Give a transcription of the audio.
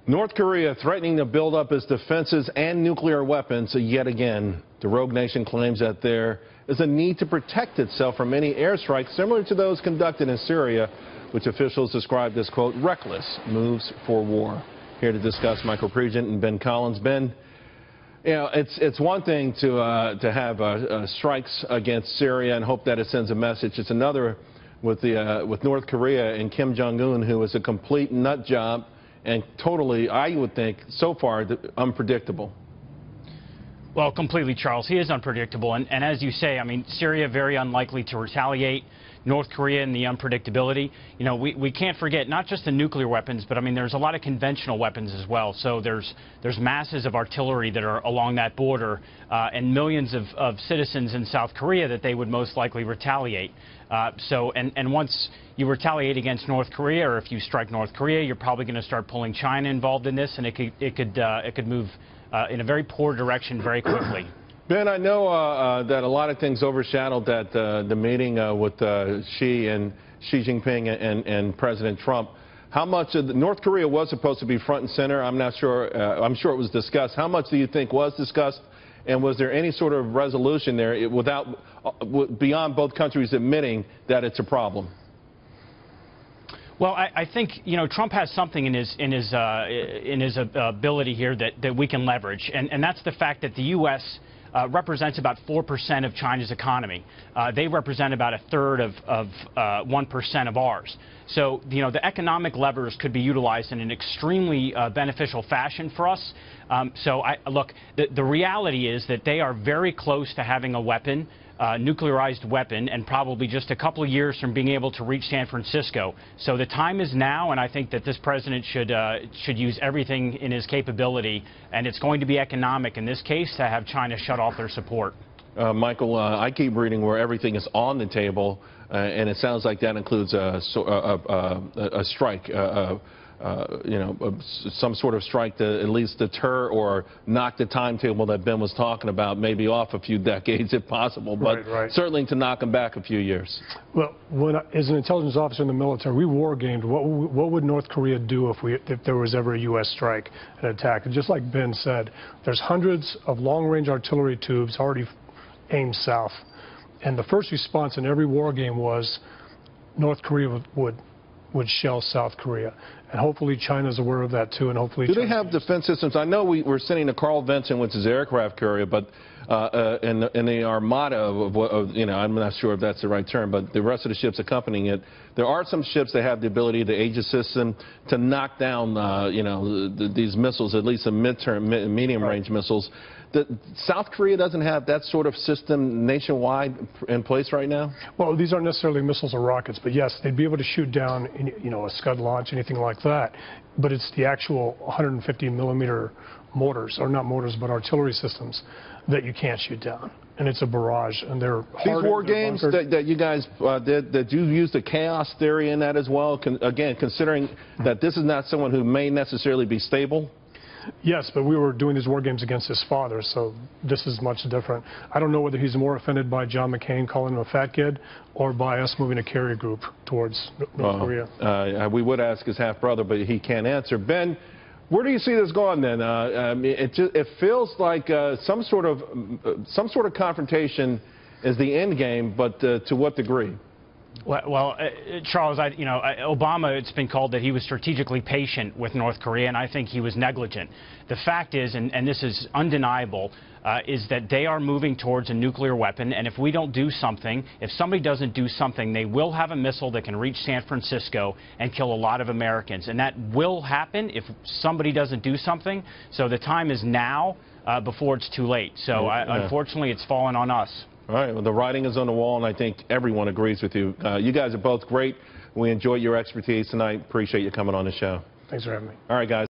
North Korea threatening to build up its defenses and nuclear weapons yet again. The rogue nation claims that there is a need to protect itself from any airstrikes similar to those conducted in Syria, which officials described as, quote, reckless moves for war. Here to discuss, Michael Pregent and Ben Collins. Ben, you know, it's one thing to have strikes against Syria and hope that it sends a message. It's another with North Korea and Kim Jong-un, who is a complete nut job and totally, I would think, so far, unpredictable. Well, completely, Charles. He is unpredictable. And as you say, I mean, Syria very unlikely to retaliate. North Korea and the unpredictability. You know, we can't forget not just the nuclear weapons, but I mean, there's a lot of conventional weapons as well. So there's masses of artillery that are along that border and millions of citizens in South Korea that they would most likely retaliate. And once you retaliate against North Korea, or if you strike North Korea, you're probably going to start pulling China involved in this, and it could move in a very poor direction very quickly. Ben, I know that a lot of things overshadowed the meeting with Xi Jinping and President Trump. How much of North Korea was supposed to be front and center? I'm not sure. I'm sure it was discussed. How much do you think was discussed? And was there any sort of resolution there beyond both countries admitting that it's a problem? Well, I think, you know, Trump has something in his ability here that we can leverage, and that's the fact that the U.S. Represents about 4% of China's economy. They represent about a third of 1% of ours. So, you know, the economic levers could be utilized in an extremely beneficial fashion for us. Look, the reality is that they are very close to having a weapon, nuclearized weapon, and probably just a couple of years from being able to reach San Francisco. So the time is now, and I think that this president should use everything in his capability, and it's going to be economic in this case, to have China shut off their support. Michael, I keep reading where everything is on the table, and it sounds like that includes a strike. You know, some sort of strike to at least deter or knock the timetable that Ben was talking about maybe off a few decades if possible, but certainly to knock them back a few years. Well, as an intelligence officer in the military, we war gamed what would North Korea do if there was ever a U.S. strike and attack. And just like Ben said, there's hundreds of long-range artillery tubes already aimed south. And the first response in every war game was North Korea would shell South Arabia. And hopefully China's aware of that too, and hopefully do they have defense systems? I know we're sending the Carl Vinson, which is aircraft carrier, but in the armada you know, I'm not sure if that's the right term, but the rest of the ships accompanying it, there are some ships that have the ability, the Aegis system, to knock down you know, these missiles, at least the medium-range missiles. South Korea doesn't have that sort of system nationwide in place right now? Well, these aren't necessarily missiles or rockets, but yes, they'd be able to shoot down, you know, a Scud launch, anything like that. But it's the actual 150-millimeter mortars, or not mortars, but artillery systems that you can't shoot down. And it's a barrage, and they're hard. These war games that you guys did you use the chaos theory in that as well? Again, considering that this is not someone who may necessarily be stable? Yes, but we were doing these war games against his father, so this is much different. I don't know whether he's more offended by John McCain calling him a fat kid or by us moving a carrier group towards North Korea. We would ask his half-brother, but he can't answer. Ben, where do you see this going then? I mean, it feels like some sort of confrontation is the end game, but to what degree? Well, Charles, Obama, it's been called that he was strategically patient with North Korea, and I think he was negligent. The fact is, and this is undeniable, is that they are moving towards a nuclear weapon, and if we don't do something, if somebody doesn't do something, they will have a missile that can reach San Francisco and kill a lot of Americans. And that will happen if somebody doesn't do something. So the time is now before it's too late. So unfortunately, it's fallen on us. All right, well, the writing is on the wall, and I think everyone agrees with you. You guys are both great. We enjoyed your expertise tonight. Appreciate you coming on the show. Thanks for having me. All right, guys.